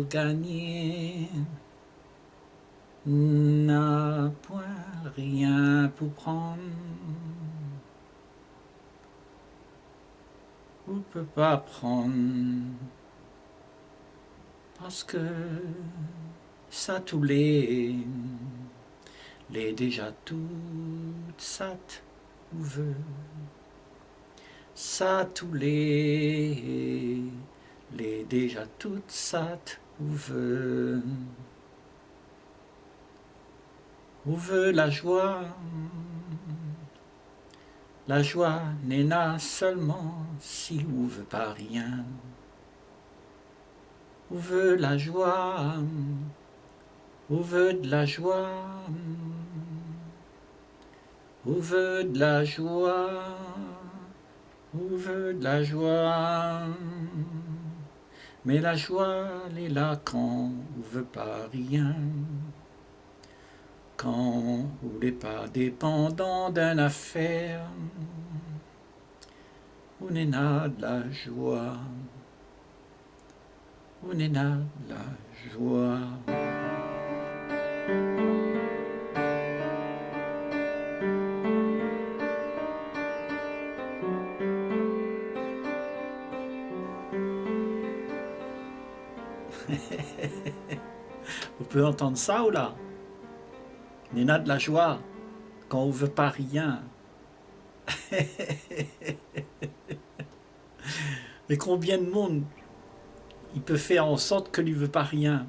pour gagner, n'a point rien pour prendre, ou peut pas prendre, parce que ça tous les déjà toutes ça ou veut, ça tous les déjà toutes ça ou veut la joie n'est là seulement si ou veut pas rien, ou veut la joie, ou veut de la joie, ou veut de la joie, ou veut de la joie, mais la joie elle est là quand on veut pas rien, quand on n'est pas dépendant d'une affaire, on est là de la joie, on est là de la joie. Vous pouvez entendre ça ou là? On est là de la joie quand on veut pas rien. Mais combien de monde il peut faire en sorte qu'il ne veut pas rien?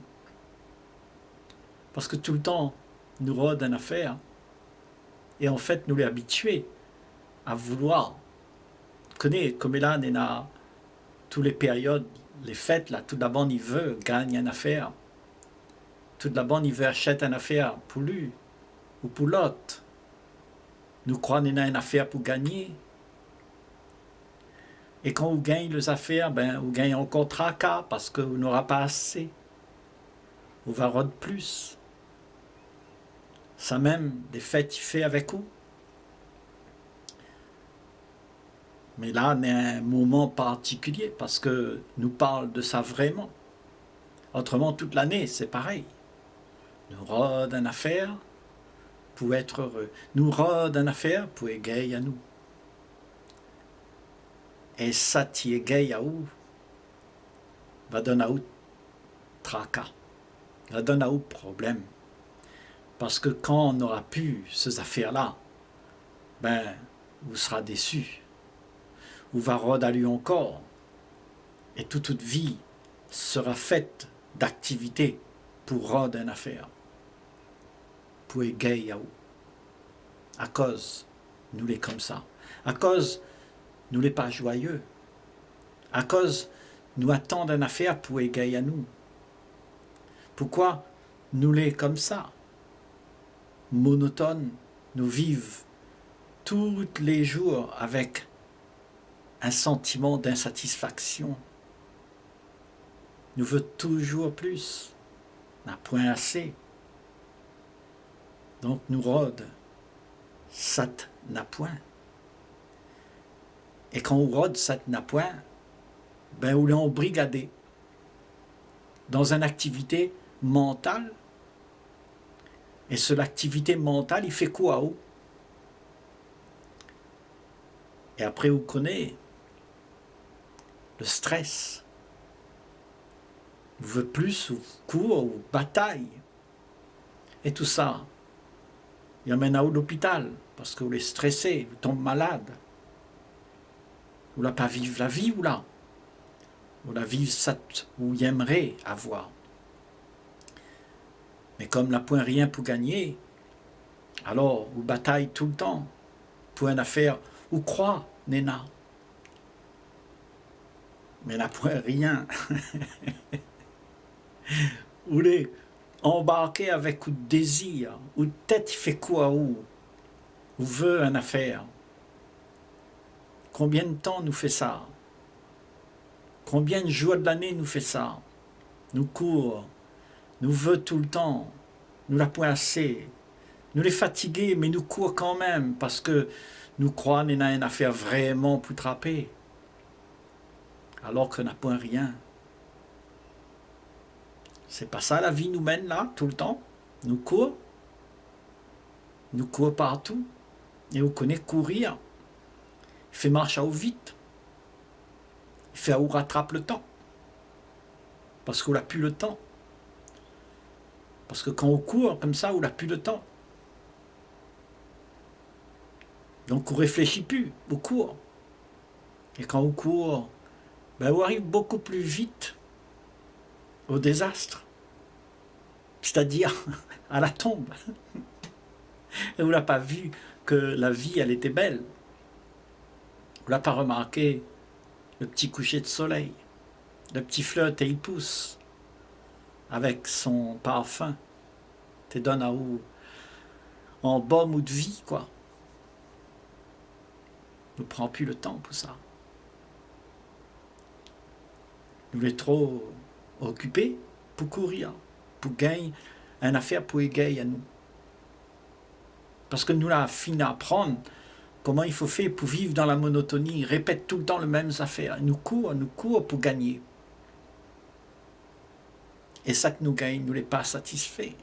Parce que tout le temps, nous rôde une affaire. Et en fait, nous les habitués à vouloir. Vous connaissez, comme là, on a toutes les périodes, les fêtes, là, tout d'abord, il veut gagner une affaire. Tout d'abord, il veut acheter une affaire pour lui ou pour l'autre. Nous croyons qu'on a une affaire pour gagner. Et quand on gagne les affaires, ben, on gagne encore tracas parce qu'on n'aura pas assez. On va rôder plus. Ça même, des fêtes, il fait avec vous. Mais là, on est à un moment particulier parce que nous parle de ça vraiment. Autrement, toute l'année, c'est pareil. Nous rôde une affaire pour être heureux. Nous rôde une affaire pour être gay à nous. Et ça, qui est gay à vous, va donner à vous tracas, va donner à vous problème. Parce que quand on n'aura plus ces affaires-là, ben, vous serez déçu. Vous va rôder à lui encore. Et toute vie sera faite d'activités pour rôder une affaire. Pour être gay à vous. À cause, nous les comme ça. À cause, nous les pas joyeux. À cause, nous attendons une affaire pour être gay à nous. Pourquoi nous les comme ça? Monotone, nous vivons tous les jours avec un sentiment d'insatisfaction. Nous voulons toujours plus. N'a point assez. Donc nous rôde. Ça n'a point. Et quand on rôde, ça n'a point, ben on est embrigadé dans une activité mentale. Et cette activité mentale, il fait quoi? Et après, vous connaissez le stress. Vous voulez plus, vous courez, vous bataille. Et tout ça, il emmène à l'hôpital parce que vous êtes stressé, vous tombez malade. Vous ne pas vivre la vie ou là. Vous la vivre ça vous aimeriez avoir. Mais comme n'a point rien pour gagner, alors vous bataille tout le temps pour une affaire où croit Néna. Mais n'a point rien. Vous les embarquez avec ou désir, ou tête fait quoi ou veut une affaire. Combien de temps nous fait ça? Combien de jours de l'année nous fait ça? Nous courons, nous veut tout le temps, nous la point assez. Nous les fatigués, mais nous courons quand même, parce que nous croyons qu'on a une affaire vraiment pour trapper. Alors qu'on n'a point rien. C'est pas ça la vie nous mène là, tout le temps. Nous court partout. Et on connaît courir. Il fait marche à eau vite. Il fait à où rattrape le temps. Parce qu'on n'a plus le temps. Parce que quand on court comme ça, on n'a plus le temps. Donc on ne réfléchit plus, on court. Et quand on court, ben on arrive beaucoup plus vite au désastre. C'est-à-dire à la tombe. Et on n'a pas vu que la vie, elle était belle. On n'a pas remarqué le petit coucher de soleil. Le petit flotte et il pousse avec son parfum. Te donne à où en baume ou de vie, quoi. Ne prend plus le temps pour ça. Nous sommes trop occupés pour courir, pour gagner une affaire pour égayer à nous. Parce que nous l'avons fini à apprendre comment il faut faire pour vivre dans la monotonie, répète tout le temps les mêmes affaires. Nous courons pour gagner. Et ça que nous gagnons, nous n'est pas satisfait.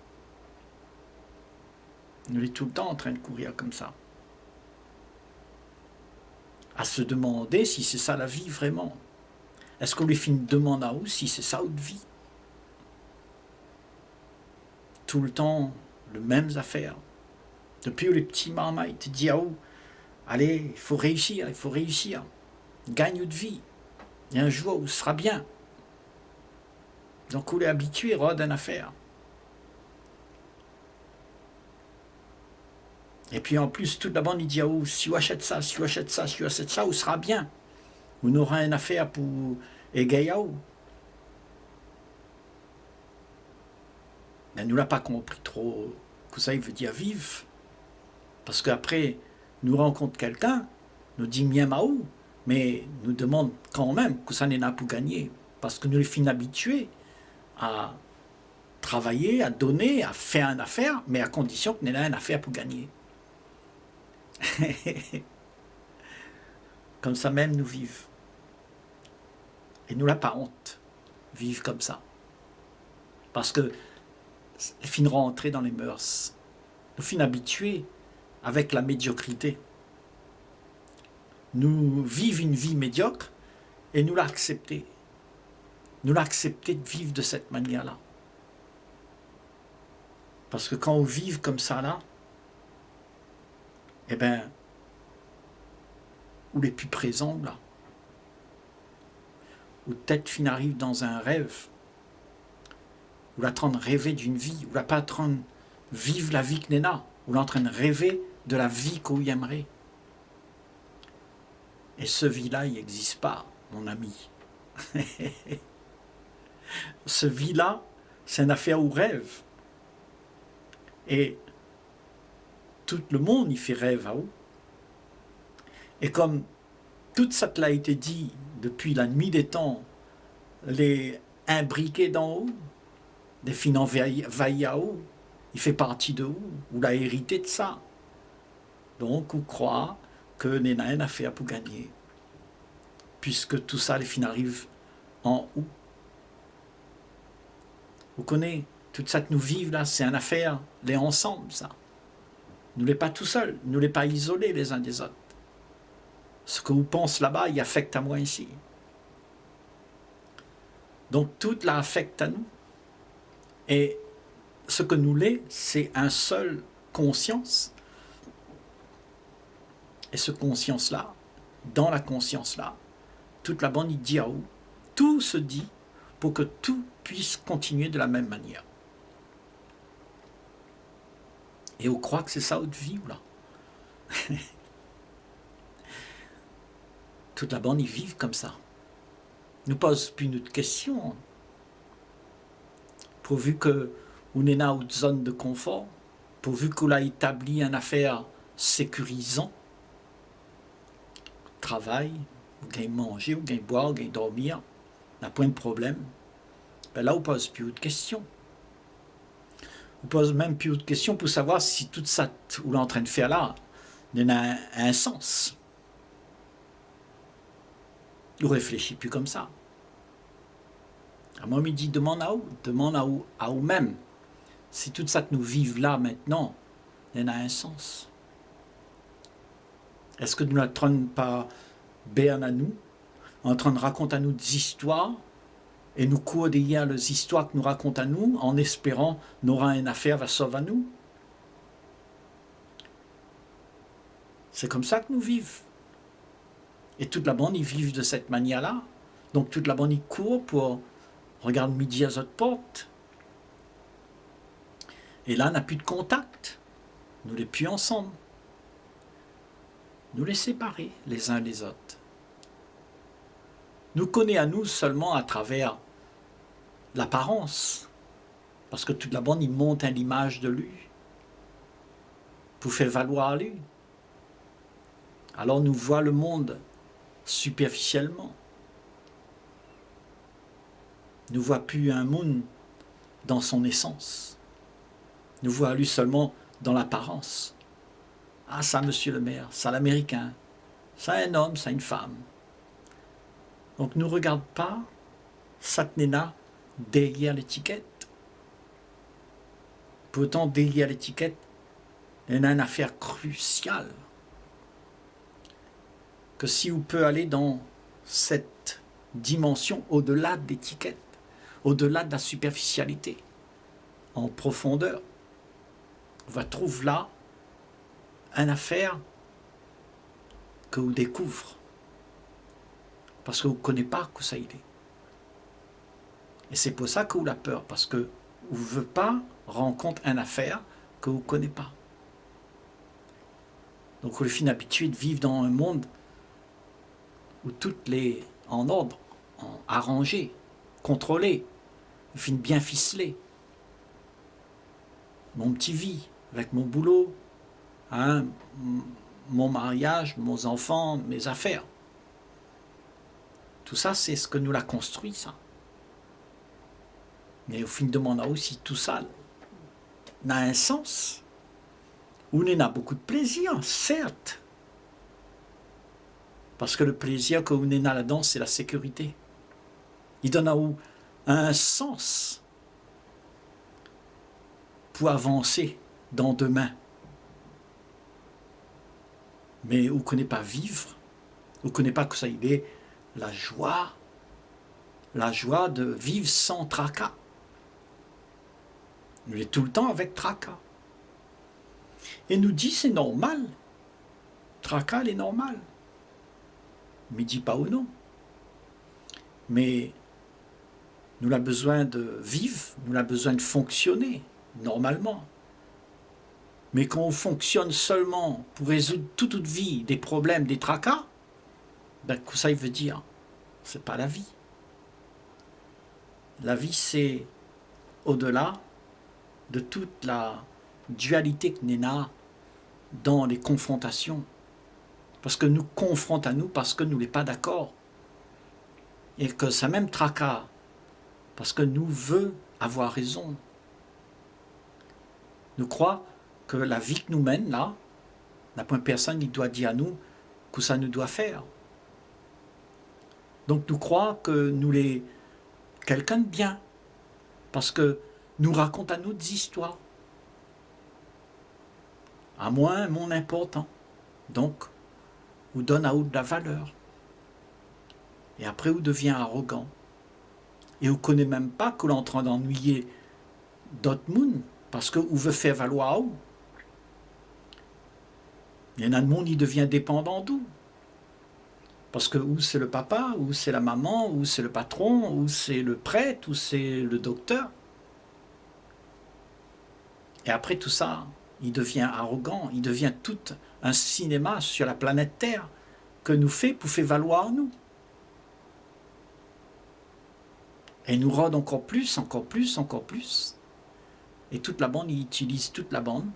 Nous sommes tout le temps en train de courir comme ça. À se demander si c'est ça la vie vraiment. Est-ce qu'on lui fait une demande à où si c'est ça notre vie? Tout le temps, les mêmes affaires. Depuis les petits marmailles te disent à où? Allez, il faut réussir. Gagne notre vie. Et un jour, où ce sera bien. Donc on est habitué à une affaire. Et puis en plus, toute la bande, il dit à où? Si on achète ça, on sera bien. On aura une affaire pour égayer à où? Mais nous l'a pas compris trop que ça il veut dire vivre. Parce qu'après, nous rencontre quelqu'un, nous dit mien maou, mais nous demande quand même que ça n'est pas pour gagner. Parce que nous les finissons habitués à travailler, à donner, à faire une affaire, mais à condition que nous ayons une affaire pour gagner. Comme ça même nous vivons. Et nous n'a pas honte, vivre comme ça. Parce que nous finirons rentrer dans les mœurs. Nous finissons habitués avec la médiocrité. Nous vivons une vie médiocre et nous l'accepter. Nous l'accepter de vivre de cette manière-là. Parce que quand on vit comme ça là, eh bien, ou les plus présents là, ou peut-être fin arrive dans un rêve, ou la train de rêver d'une vie, ou la pas en train de vivre la vie que n'est là, ou en train de rêver de la vie qu'on y aimerait. Et ce vie-là, il n'existe pas, mon ami. Ce vie-là, c'est une affaire où rêve. Et tout le monde y fait rêve à où. Et comme tout ça l'a été dit depuis la nuit des temps, les imbriqués d'en haut, des finances vaillés à haut, il fait partie de où? Ou l'a hérité de ça. Donc, on croit que n'est rien à faire pour gagner. Puisque tout ça, les fins arrivent en haut. Vous connaissez, toute ça que nous vivons là, c'est une affaire, les ensemble, ça. Nous n'est pas tout seuls, nous n'est pas isolés les uns des autres. Ce que vous pensez là-bas, il affecte à moi ici. Donc, tout là affecte à nous. Et ce que nous l'est, c'est un seul conscience. Et ce conscience-là, dans la conscience-là, toute la bande, il dit à où? Tout se dit pour que tout puisse continuer de la même manière. Et on croit que c'est ça notre vie, là. Toute la bande, ils vivent comme ça. Nous pose plus une autre question. Pourvu que on est dans une zone de confort, pourvu qu'on a établi une affaire sécurisant, travail, ou gain manger, ou gain boire, ou gain dormir, n'a point de problème. Ben là, on pose plus de questions. On pose même plus de questions pour savoir si tout ça qu'on est en train de faire là a un sens. On ne réfléchit plus comme ça. À moi, il dit, demande à vous-même. Si tout ça que nous vivons là maintenant, il y a un sens. Est-ce que nous ne traînons pas bien à nous, en train de raconter à nous des histoires, et nous courons derrière les histoires que nous racontons à nous, en espérant nous aura une affaire va sauver à nous? C'est comme ça que nous vivons. Et toute la bande, ils vivent de cette manière-là. Donc toute la bande, ils courent pour regarder midi à notre porte. Et là, on n'a plus de contact. Nous les plus ensemble. Nous les séparer les uns des autres. Nous connaissons à nous seulement à travers l'apparence. Parce que toute la bande, il monte à l'image de lui. Pour faire valoir lui. Alors nous voyons le monde superficiellement. Nous ne voyons plus un monde dans son essence. Nous voyons lui seulement dans l'apparence. Ah, ça, monsieur le maire, ça, l'américain, ça, un homme, ça, une femme. Donc, ne regarde pas Satnena derrière l'étiquette. Pourtant, derrière l'étiquette, il y a une affaire cruciale. Que si on peut aller dans cette dimension au-delà de l'étiquette, au-delà de la superficialité, en profondeur, on va trouver là une affaire que vous découvrez. Parce que vous ne connaissez pas que ça il est. Et c'est pour ça que vous avez peur, parce que vous ne voulez pas rencontrer une affaire que vous ne connaissez pas. Donc vous êtes habitué de vivre dans un monde où tout est en ordre, arrangé, contrôlé, bien ficelé. Mon petit vie, avec mon boulot, hein, mon mariage, mes enfants, mes affaires. Tout ça, c'est ce que nous l'a construit, ça. Mais au fin de mon aussi, tout ça n'a un sens. On en a beaucoup de plaisir, certes. Parce que le plaisir que vous en a là-dedans, c'est la sécurité. Il donne à vous un sens pour avancer dans demain. Mais vous ne connaissez pas vivre, vous ne connaissez pas que ça y est, la joie de vivre sans tracas. Nous est tout le temps avec tracas. Et nous dit c'est normal. Tracas, est normal. Mais dit pas ou non. Mais nous avons besoin de vivre, nous avons besoin de fonctionner normalement. Mais quand on fonctionne seulement pour résoudre toute vie des problèmes, des tracas, ben, que ça veut dire, c'est pas la vie. La vie, c'est au-delà de toute la dualité que nous avons dans les confrontations. Parce que nous confrontons à nous parce que nous n'est pas d'accord. Et que ça même tracas, parce que nous veut avoir raison. Nous croyons que la vie que nous mène là, la première personne il doit dire à nous que ça nous doit faire. Donc nous croyons que nous les quelqu'un de bien, parce que nous raconte à nous des histoires. À moins mon important. Donc, vous donne à vous de la valeur. Et après, vous devient arrogant. Et vous ne connaissez même pas que l'on est en train d'ennuyer d'autres monde, parce que vous veut faire valoir à vous. Il y en a de monde qui devient dépendant d'où. Parce que ou c'est le papa, ou c'est la maman, ou c'est le patron, ou c'est le prêtre, ou c'est le docteur. Et après tout ça, il devient arrogant, il devient tout un cinéma sur la planète Terre que nous fait pour faire valoir nous. Et il nous rôde encore plus, encore plus, encore plus. Et toute la bande, il utilise toute la bande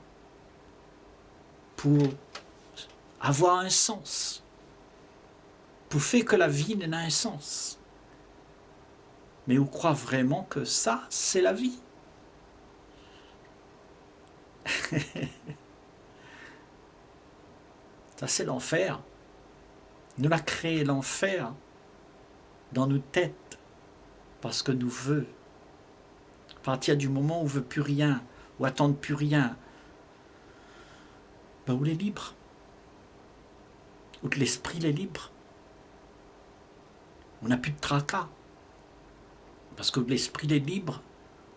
pour avoir un sens. Pour faire que la vie n'ait un sens. Mais on croit vraiment que ça, c'est la vie. Ça, c'est l'enfer. Nous avons créé l'enfer dans nos têtes parce que nous veut. À partir du moment où on ne veut plus rien, ou attendre plus rien, ben où il est libre, où l'esprit est libre. On n'a plus de tracas, parce que l'esprit est libre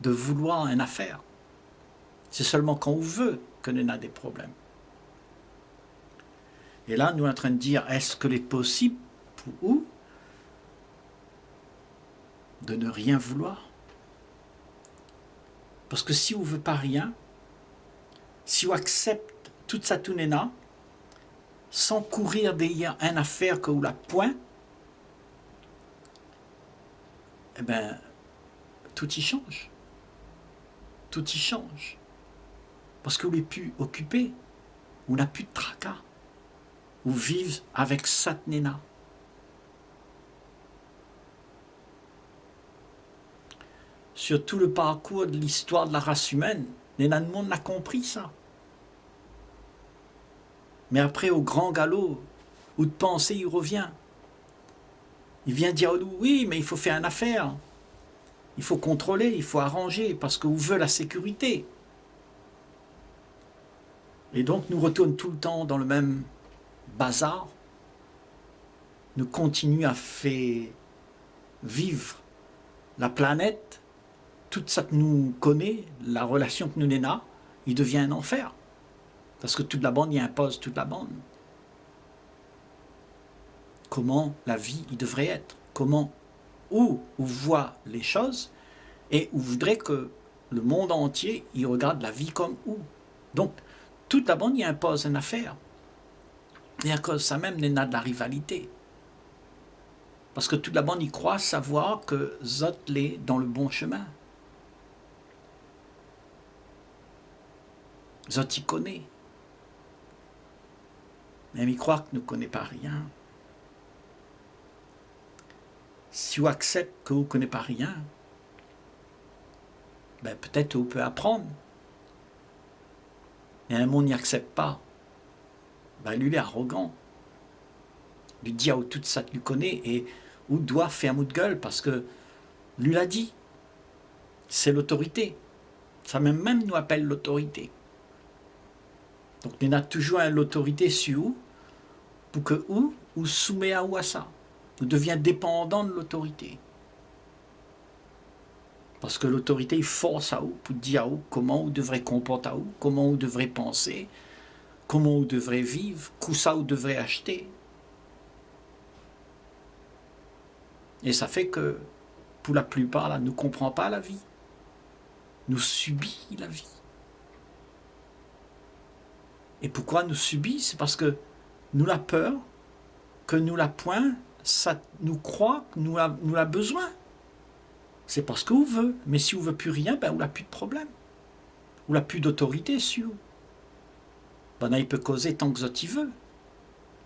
de vouloir une affaire. C'est seulement quand on veut que l'on a des problèmes. Et là, nous sommes en train de dire, est-ce qu'il est possible pour vous de ne rien vouloir? Parce que si on ne veut pas rien, si on accepte toute sa tunena, sans courir derrière une affaire que vous la point, eh bien, tout y change. Tout y change. Parce que vous n'êtes plus occupé, vous n'avez plus de tracas. Vous vivez avec Satnena. Sur tout le parcours de l'histoire de la race humaine, le monde n'a compris ça. Mais après, au grand galop, où de pensée il revient. Il vient dire, oui, mais il faut faire une affaire. Il faut contrôler, il faut arranger, parce qu'on veut la sécurité. Et donc, nous retournons tout le temps dans le même bazar. Nous continuons à faire vivre la planète, tout ça que nous connaît, la relation que nous avons, il devient un enfer. Parce que toute la bande y impose toute la bande. Comment la vie il devrait être, comment, où on voit les choses, et où voudrait que le monde entier il regarde la vie comme où. Donc, toute la bande y impose une affaire. Et à cause de ça même, il y a de la rivalité. Parce que toute la bande y croit savoir que Zot est dans le bon chemin. Zot y connaît. Même il croit que ne connaît pas rien. Si on accepte que vous ne connaissez pas rien, ben peut-être vous pouvez apprendre. Et un monde n'y accepte pas. Ben lui, il est arrogant. Lui dit où tout ça lui connaît et où doit faire mot de gueule parce que lui l'a dit. C'est l'autorité. Ça même nous appelle l'autorité. Donc il y a toujours l'autorité sur vous pour que vous soumet à vous à ça. Vous devenez dépendant de l'autorité. Parce que l'autorité il force à vous pour dire à vous comment vous devrez comporter à vous, comment vous devrez penser, comment vous devrez vivre, où ça vous devrez acheter. Et ça fait que, pour la plupart, là, nous ne comprenons pas la vie. Nous subissons la vie. Et pourquoi nous subissons? C'est parce que nous la peur, que nous la point, ça nous croit que nous la besoin. C'est parce qu'on veut. Mais si on ne veut plus rien, ben on n'a plus de problème. On n'a plus d'autorité sur vous. Ben, il peut causer tant que il veut.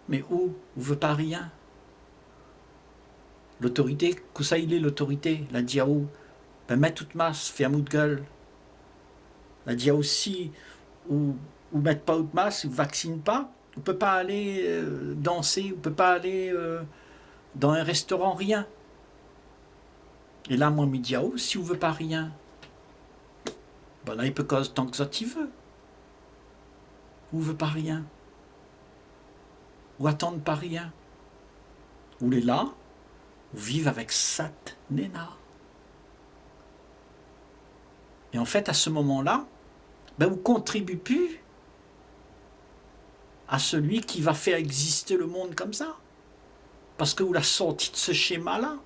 Mais où on ne veut pas rien. L'autorité, que ça il est l'autorité, la diao, ben met toute masse, fait un mot de gueule. La diao aussi, ou mettre pas de masse, ou vaccine pas, on ne peut pas aller danser, on ne peut pas aller dans un restaurant, rien. Et là, moi, je me dis, si on ne veut pas rien, ben là, il peut causer tant que ça il veut. Ou veut pas rien. Ou attendre pas rien. Ou les là, ou vivre avec Satnena. Et en fait, à ce moment-là, ben, vous ne contribuez plus à celui qui va faire exister le monde comme ça. Parce que vous l'avez sorti de ce schéma-là.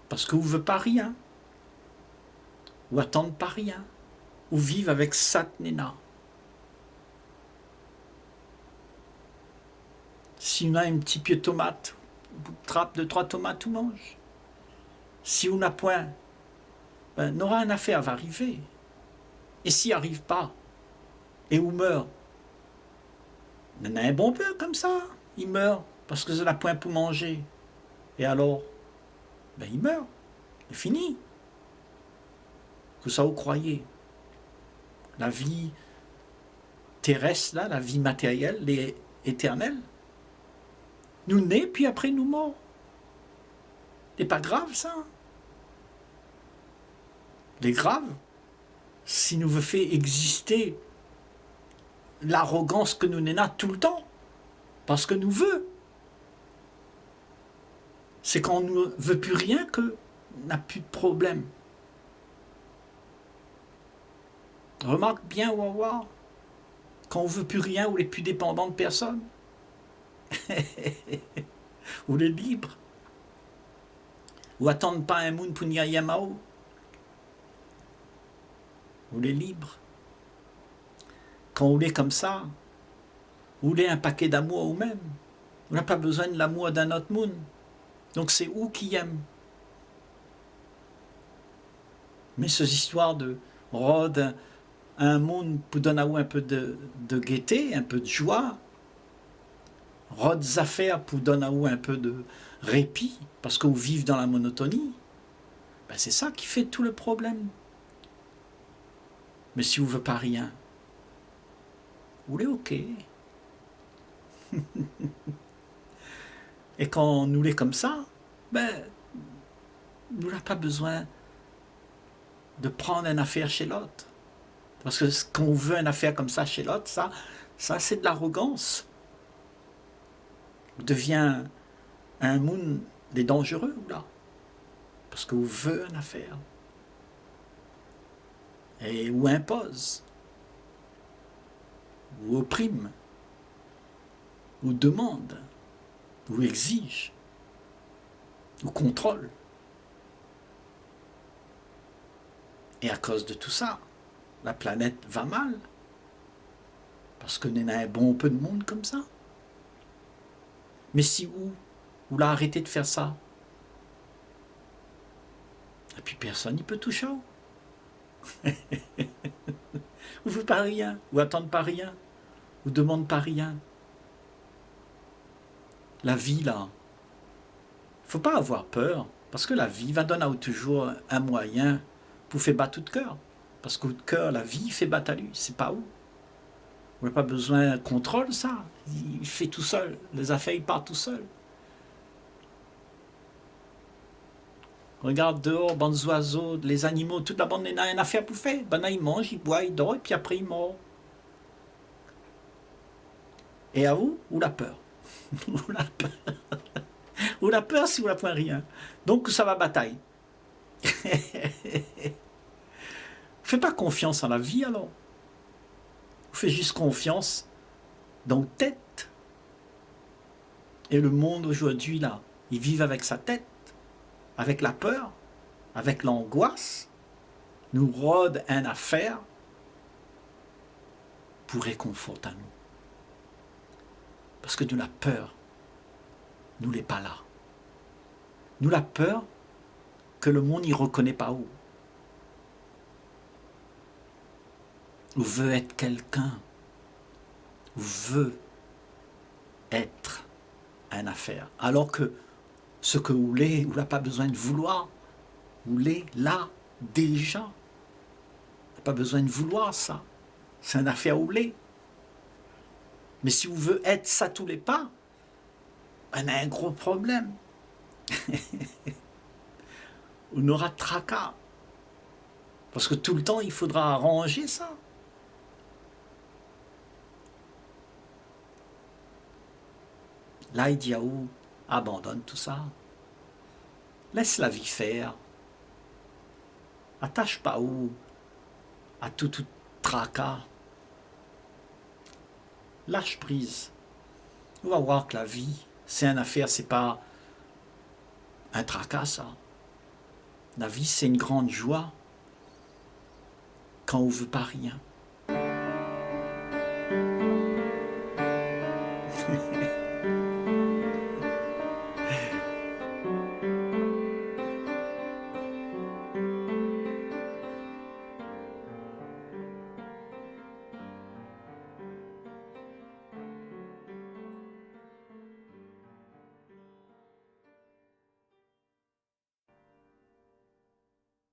Parce que vous ne voulez pas rien. Ou attendre pas rien. Ou vivre avec Satnena. Si on a un petit pied de tomate, vous trappe 2-3 tomates, tout mange. Si on n'a point, ben, n'aura une affaire va arriver. Et s'il n'arrive pas, et on meurt, il y en a un bon peu comme ça, il meurt, parce que ça n'a point pour manger. Et alors, ben, il meurt, c'est fini. Que ça vous croyez. La vie terrestre, là, la vie matérielle, est éternelle. Nous nés, puis après nous morts. n'est pas grave, ça. Les grave, si nous veut faire exister l'arrogance que nous n'en a tout le temps, parce que nous veut. C'est quand on ne veut plus rien que n'a plus de problème. Remarque bien, Wawa, quand on ne veut plus rien, on n'est plus dépendant de personne. On est libre. Ou attendre pas un monde pour n'y aller Mao. On est libre. Quand on est comme ça, on est un paquet d'amour ou même. On n'a pas besoin de l'amour d'un autre monde. Donc c'est où qui aime. Mais ces histoires de rôde un monde pour donner un peu de gaieté, un peu de joie, rôde des affaires pour donner un peu de répit, parce qu'on vit dans la monotonie, ben c'est ça qui fait tout le problème. Mais si vous ne voulez pas rien, vous êtes ok. Et quand nous l'est comme ça, ben, nous n'avons pas besoin de prendre une affaire chez l'autre. Parce que quand on veut une affaire comme ça chez l'autre, ça c'est de l'arrogance. On devient un monde des dangereux, là. Parce qu'on veut une affaire. Et ou impose. Ou opprime. Ou demande. Ou exige. Ou contrôle. Et à cause de tout ça, la planète va mal. Parce que nous avons un bon peu de monde comme ça. Mais si vous l'a arrêté de faire ça, et puis personne n'y peut toucher. Vous ne faites pas rien, ou attendre pas rien, ou demande pas rien. La vie, là, il ne faut pas avoir peur, parce que la vie va donner toujours un moyen pour faire battre tout cœur. Parce que tout cœur, la vie fait battre à lui, c'est pas où. Vous n'avez pas besoin de contrôle, ça. Il fait tout seul. Les affaires, il part tout seul. Regarde dehors, bandes oiseaux, les animaux, toute la bande n'a rien à faire pour faire. Ben là, ils mangent, ils boivent, ils dorment, et puis après, ils meurent. Et à vous, ou la peur. Ou la peur. Ou la peur si vous n'avez point rien. Donc, ça va bataille. Faites pas confiance en la vie, alors. Vous faites juste confiance dans votre tête. Et le monde aujourd'hui, là, il vit avec sa tête, avec la peur, avec l'angoisse, nous rôde une affaire pour réconforter à nous. Parce que nous la peur, nous n'est pas là. Nous la peur que le monde n'y reconnaît pas où. Ou veut être quelqu'un, ou veut être une affaire. Alors que ce que vous voulez, vous n'avez pas besoin de vouloir. Vous l'êtes là, déjà. Vous n'avez pas besoin de vouloir ça. C'est une affaire où vous l'êtes. Mais si vous voulez être ça tous les pas, on a un gros problème. On aura tracas. Parce que tout le temps, il faudra arranger ça. Là, il dit à où? Abandonne tout ça. Laisse la vie faire. Attache pas où à tout tracas. Lâche prise. On va voir que la vie, c'est une affaire, c'est pas un tracas, ça. La vie, c'est une grande joie quand on ne veut pas rien.